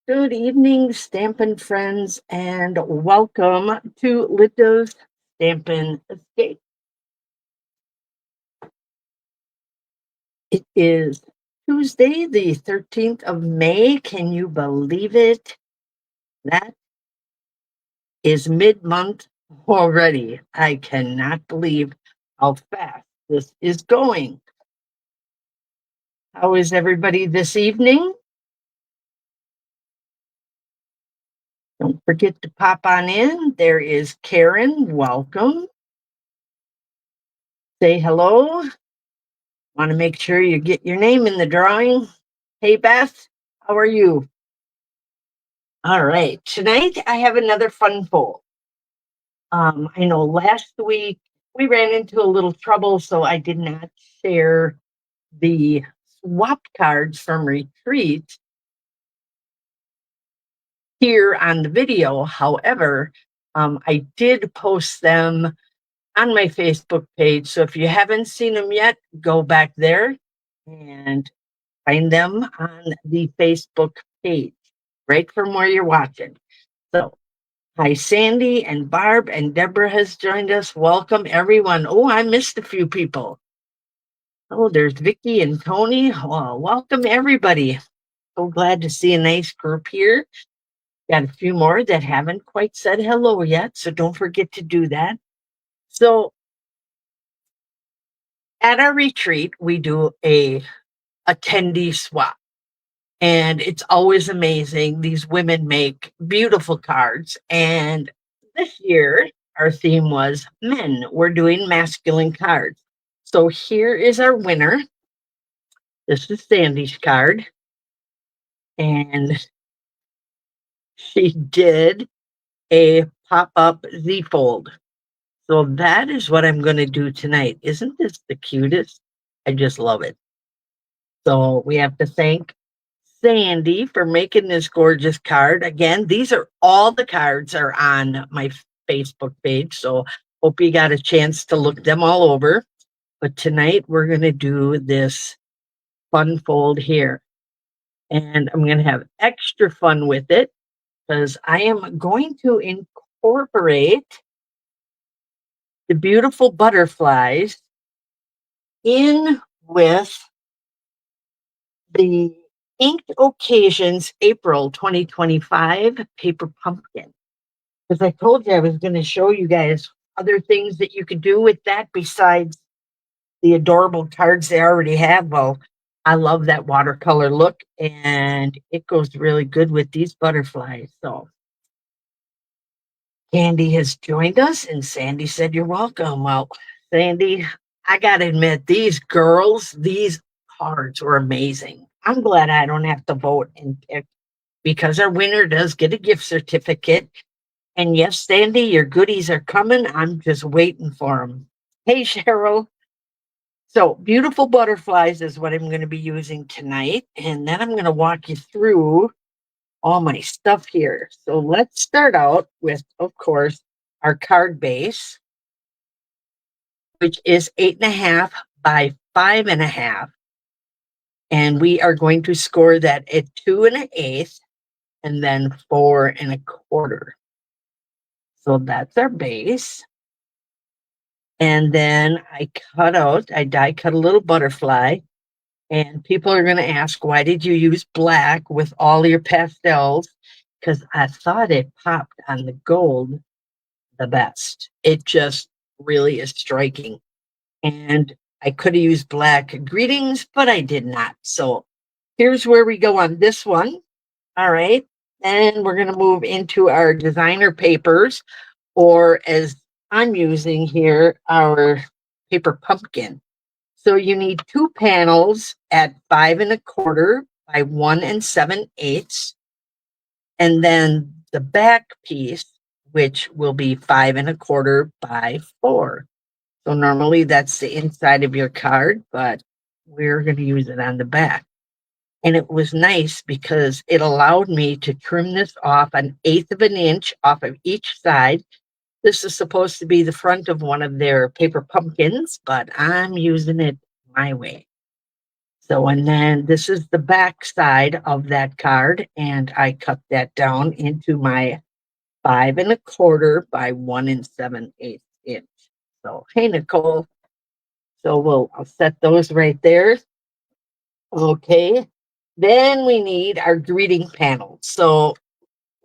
Good evening, Stampin' friends, and welcome to Lito's Stampin' Escape. It is Tuesday, the 13th of May. Can you believe it? That is mid-month already. I cannot believe how fast this is going. How is everybody this evening? Don't forget to pop on in. There is Karen. Welcome. Say hello. Want to make sure you get your name in the drawing. Hey, Beth, how are you? All right. Tonight, I have another fun poll. I know last week we ran into a little trouble, so I did not share the swap cards from Retreat here on the video. However, I did post them on my Facebook page. So if you haven't seen them yet, go back there and find them on the Facebook page, right from where you're watching. So, hi, Sandy and Barb and Deborah has joined us. Welcome, everyone. Oh, I missed a few people. Oh, there's Vicky and Tony. Well, welcome, everybody. So glad to see a nice group here. Got a few more that haven't quite said hello yet, so don't forget to do that. So, at our retreat, we do a attendee swap. And it's always amazing. These women make beautiful cards. And this year, our theme was men. We're doing masculine cards. So here is our winner. This is Sandy's card. And she did a pop-up Z-fold. So that is what I'm going to do tonight. Isn't this the cutest? I just love it. So we have to thank Sandy for making this gorgeous card. Again, these are all the cards are on my Facebook page, so hope you got a chance to look them all over. But tonight we're going to do this fun fold here. And I'm going to have extra fun with it because I am going to incorporate the beautiful butterflies in with the Inked Occasions April 2025 paper pumpkin. Because I told you I was going to show you guys other things that you could do with that besides the adorable cards they already have. Well, I love that watercolor look, and it goes really good with these butterflies. So Candy has joined us, and Sandy said, "You're welcome." Well, Sandy, I got to admit, these cards were amazing. I'm glad I don't have to vote and pick because our winner does get a gift certificate. And yes, Sandy, your goodies are coming. I'm just waiting for them. Hey, Cheryl. So, beautiful butterflies is what I'm going to be using tonight. And then I'm going to walk you through all my stuff here. So, let's start out with, of course, our card base, which is 8.5 by 5.5. And we are going to score that at 2 1/8 and then 4 1/4. So that's our base. And then I die cut a little butterfly. And people are going to ask, why did you use black with all your pastels? Because I thought it popped on the gold the best. It just really is striking. And I could have used black greetings, but I did not. So here's where we go on this one. All right. And we're going to move into our designer papers, or as I'm using here, our paper pumpkin. So you need 2 panels at 5 1/4 by 1 7/8. And then the back piece, which will be 5 1/4 by 4. So normally that's the inside of your card, but we're going to use it on the back. And it was nice because it allowed me to trim this off 1/8 of an inch off of each side. This is supposed to be the front of one of their paper pumpkins, but I'm using it my way. So, and then this is the back side of that card, and I cut that down into my 5 1/4 by 1 7/8 inch. So, hey, Nicole. So I'll set those right there. Okay. Then we need our greeting panel. So,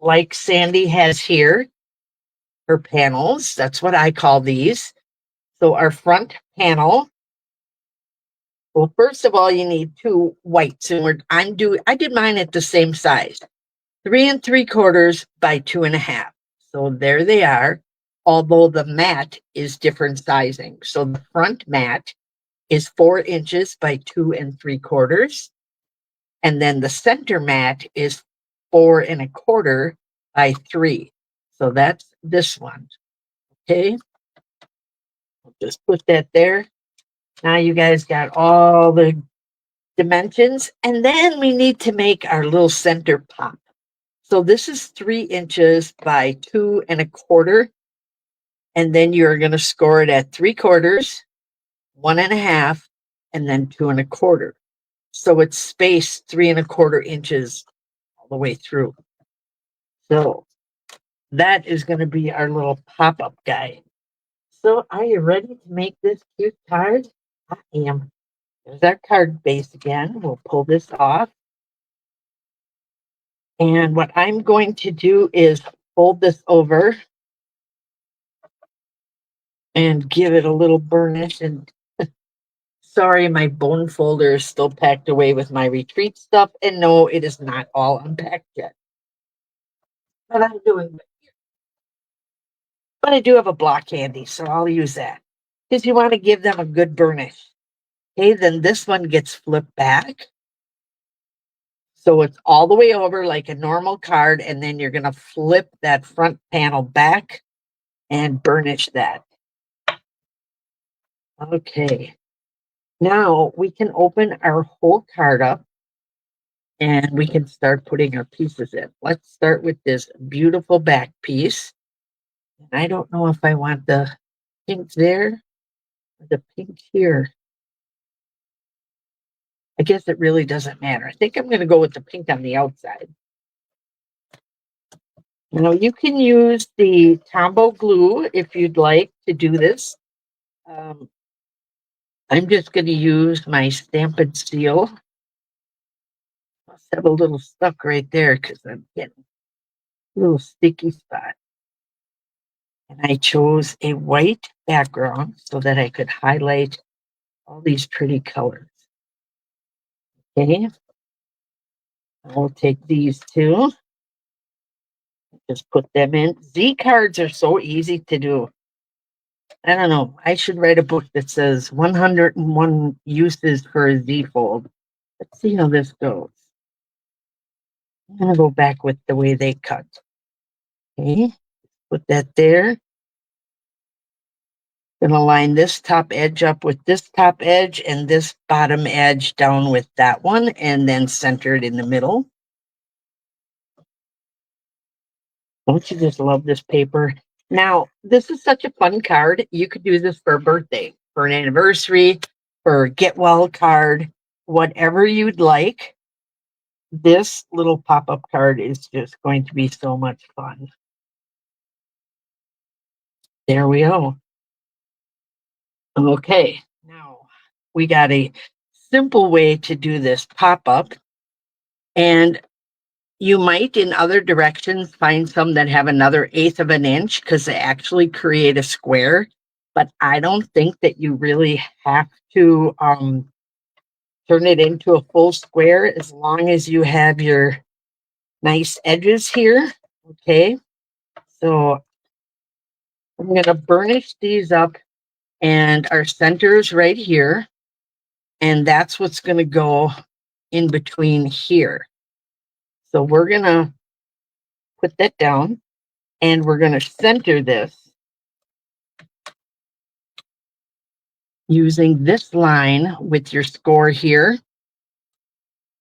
like Sandy has here, her panels, that's what I call these. So, our front panel. Well, first of all, you need two whites, and I did mine at the same size, 3 3/4 by 2 1/2. So there they are. Although the mat is different sizing. So the front mat is 4 inches by 2 3/4, and then the center mat is 4 1/4 by 3. So that's this one. Okay, I'll just put that there. Now you guys got all the dimensions, and then we need to make our little center pop. So this is 3 inches by 2 1/4, and then you're going to score it at 3/4, 1 1/2, and then 2 1/4. So it's spaced 3 1/4 inches all the way through. So that is going to be our little pop-up guy. So are you ready to make this cute card? I am. There's our card base again. We'll pull this off. And what I'm going to do is fold this over and give it a little burnish. And sorry, my bone folder is still packed away with my retreat stuff. And no, it is not all unpacked yet. But I'm doing it. But I do have a block handy, so I'll use that. Because you want to give them a good burnish. Okay, then this one gets flipped back. So it's all the way over like a normal card, and then you're going to flip that front panel back and burnish that. Okay. Now we can open our whole card up and we can start putting our pieces in. Let's start with this beautiful back piece. And I don't know if I want the pink there or the pink here. I guess it really doesn't matter. I think I'm going to go with the pink on the outside. Now you can use the Tombow glue if you'd like to do this. I'm just going to use my Stampin' Seal. I'll have a little stuck right there because I'm getting a little sticky spot. And I chose a white background so that I could highlight all these pretty colors. Okay. I'll take these two. Just put them in. Z cards are so easy to do. I don't know. I should write a book that says 101 uses for a Z fold. Let's see how this goes. I'm going to go back with the way they cut. Okay. Put that there. Going to line this top edge up with this top edge and this bottom edge down with that one, and then center it in the middle. Don't you just love this paper? Now, this is such a fun card. You could do this for a birthday, for an anniversary, for a get well card, whatever you'd like. This little pop-up card is just going to be so much fun. There we go. Okay, now we got a simple way to do this pop-up. And you might in other directions find some that have another 1/8 of an inch because they actually create a square. But I don't think that you really have to turn it into a full square as long as you have your nice edges here. Okay, so I'm going to burnish these up, and our center is right here. And that's what's going to go in between here. So we're going to put that down, and we're going to center this using this line with your score here,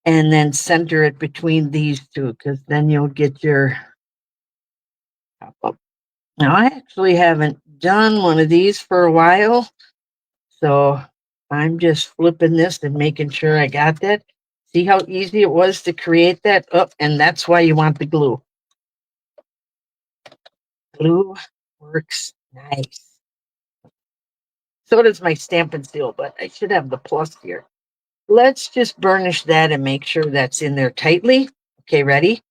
and then center it between these two, because then you'll get your pop up. Now, I actually haven't done one of these for a while, so I'm just flipping this and making sure I got that. See how easy it was to create that? Oh, and that's why you want the glue. Glue works nice. So does my stamp and seal, but I should have the plus here. Let's just burnish that and make sure that's in there tightly. Okay, ready?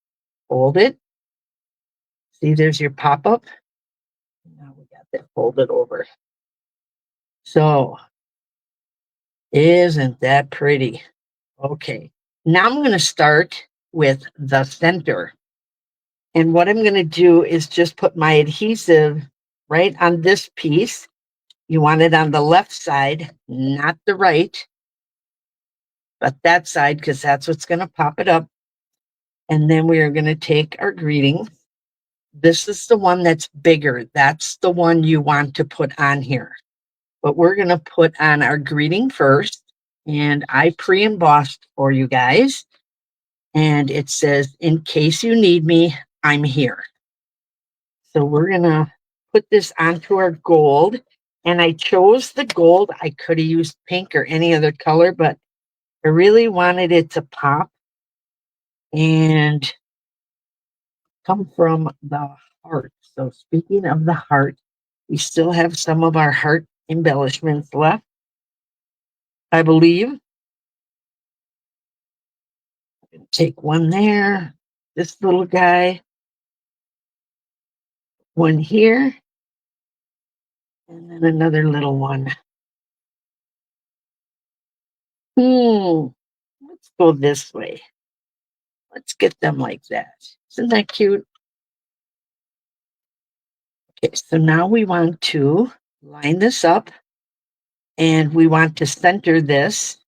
Hold it. See, there's your pop-up. Now we got that folded over. So, isn't that pretty? Okay, now I'm going to start with the center. And what I'm going to do is just put my adhesive right on this piece. You want it on the left side, not the right, but that side, because that's what's going to pop it up. And then we are going to take our greeting. This is the one that's bigger. That's the one you want to put on here. But we're going to put on our greeting first. And I pre-embossed for you guys. And it says, in case you need me, I'm here. So we're going to put this onto our gold. And I chose the gold. I could have used pink or any other color, but I really wanted it to pop and come from the heart. So speaking of the heart, we still have some of our heart embellishments left, I believe. Take one there, this little guy, one here, and then another little one. Let's go this way. Let's get them like that. Isn't that cute? Okay, so now we want to line this up and we want to center this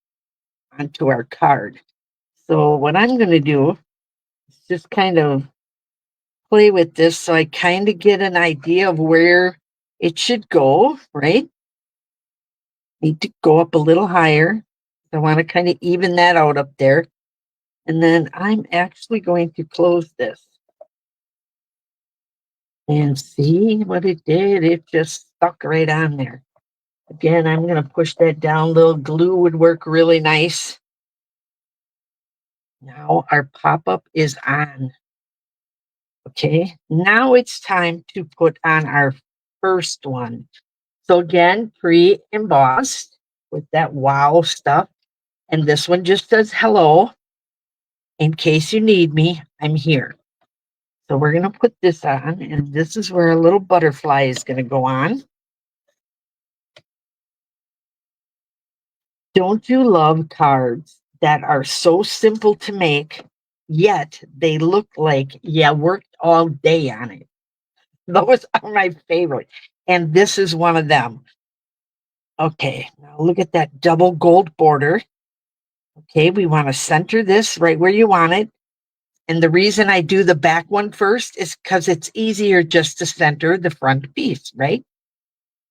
onto our card. So what I'm going to do is just kind of play with this so I kind of get an idea of where it should go, right? Need to go up a little higher. I want to kind of even that out up there. And then I'm actually going to close this. And see what it did? It just stuck right on there. Again, I'm going to push that down. A little glue would work really nice. Now our pop-up is on. Okay, now it's time to put on our first one. So again, pre-embossed with that wow stuff. And this one just says hello. In case you need me, I'm here. So we're going to put this on, and this is where a little butterfly is going to go on. Don't you love cards that are so simple to make, yet they look like you worked all day on it? Those are my favorite. And this is one of them. Okay, now look at that double gold border. Okay, we want to center this right where you want it. And the reason I do the back one first is because it's easier just to center the front piece, right?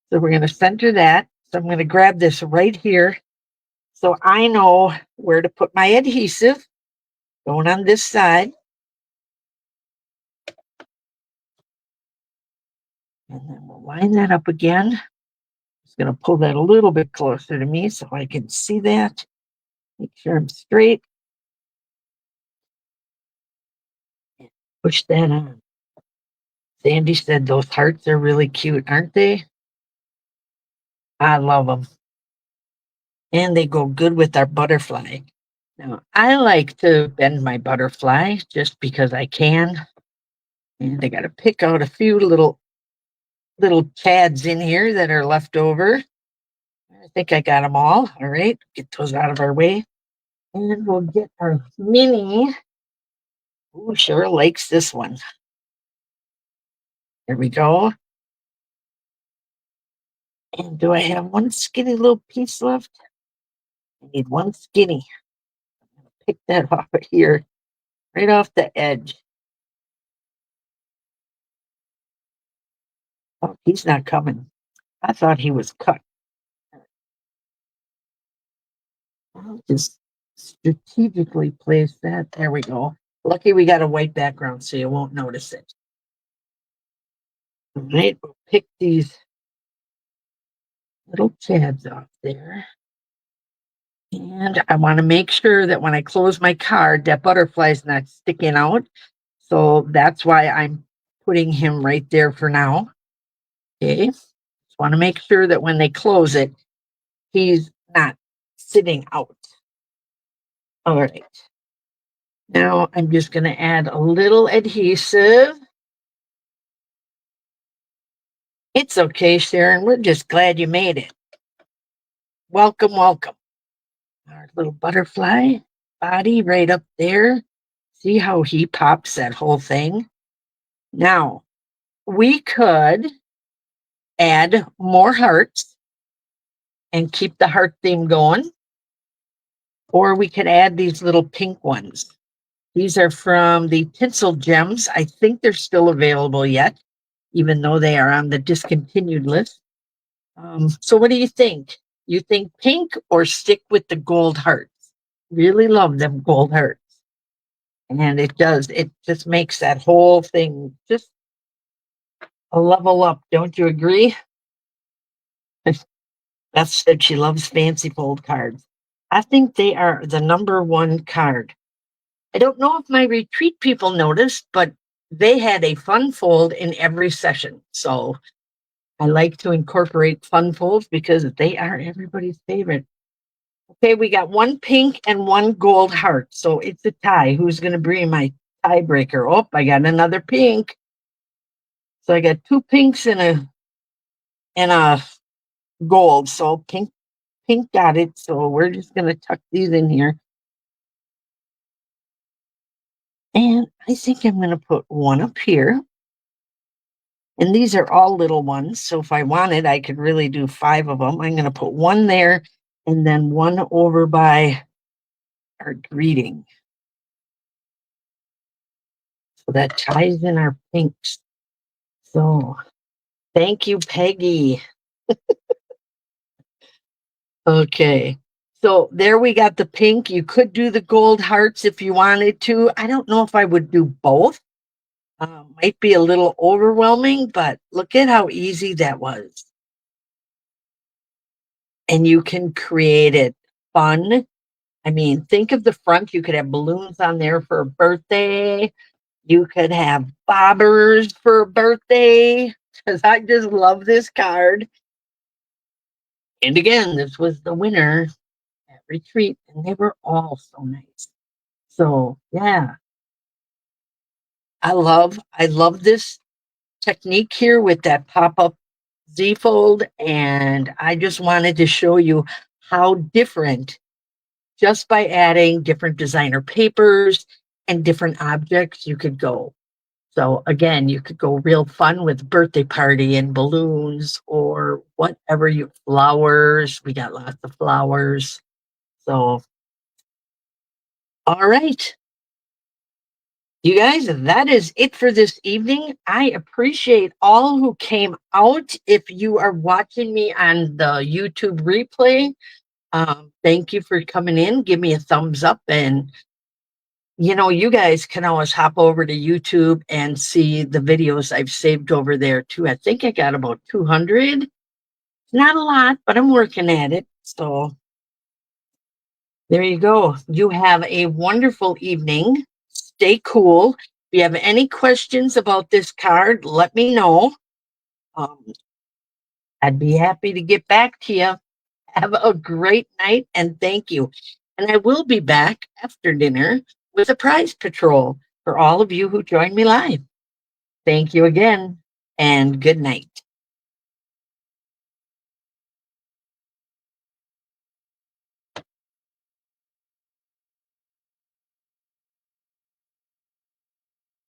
So we're going to center that. So I'm going to grab this right here. So I know where to put my adhesive. Going on this side. And then we'll line that up again. Just going to pull that a little bit closer to me so I can see that. Make sure I'm straight. Push that on. Sandy said those hearts are really cute, aren't they? I love them. And they go good with our butterfly. Now, I like to bend my butterfly just because I can. And I got to pick out a few little pads in here that are left over. I think I got them all. All right, get those out of our way. And we'll get our mini. Ooh, sure likes this one. There we go. And do I have one skinny little piece left? I need one skinny. I'm going to pick that off of here, right off the edge. Oh, he's not coming. I thought he was cut. I'll just strategically place that. There we go. Lucky we got a white background so you won't notice it. All right, we'll pick these little tabs off there. And I want to make sure that when I close my card, that butterfly's not sticking out. So that's why I'm putting him right there for now. Okay. Just want to make sure that when they close it, he's not sitting out. All right. Now I'm just going to add a little adhesive. It's okay, Sharon. We're just glad you made it. Welcome, welcome. Our little butterfly body right up there. See how he pops that whole thing? Now, we could add more hearts and keep the heart theme going, or we could add these little pink ones. These are from the Tinsel Gems. I think they're still available yet, even though they are on the discontinued list. So what do you think? You think pink or stick with the gold hearts? Really love them gold hearts. And it just makes that whole thing just a level up. Don't you agree? Beth said she loves fancy fold cards. I think they are the number one card. I don't know if my retreat people noticed, but they had a fun fold in every session. So I like to incorporate fun folds because they are everybody's favorite. Okay, we got one pink and one gold heart. So it's a tie. Who's going to bring my tiebreaker? Oh, I got another pink. So I got two pinks and a gold. So pink got it. So we're just going to tuck these in here. And I think I'm going to put one up here. And these are all little ones. So if I wanted, I could really do 5 of them. I'm going to put one there and then one over by our greeting. So that ties in our pinks. So thank you, Peggy. Okay. So there we got the pink. You could do the gold hearts if you wanted to. I don't know if I would do both. Might be a little overwhelming, but look at how easy that was. And you can create it fun. I mean, think of the front. You could have balloons on there for a birthday. You could have bobbers for a birthday, because I just love this card. And again, this was the winner at retreat, and they were all so nice. So yeah, I love this technique here with that pop-up Z fold, and I just wanted to show you how different, just by adding different designer papers and different objects, you could go. So again, you could go real fun with birthday party and balloons or whatever flowers. We got lots of flowers. So, all right. You guys, that is it for this evening. I appreciate all who came out. If you are watching me on the YouTube replay, thank you for coming in. Give me a thumbs up. And, you guys can always hop over to YouTube and see the videos I've saved over there too. I think I got about 200. Not a lot, but I'm working at it. So there you go. You have a wonderful evening. Stay cool. If you have any questions about this card, let me know. I'd be happy to get back to you. Have a great night and thank you. And I will be back after dinner with a prize patrol for all of you who joined me live. Thank you again and good night.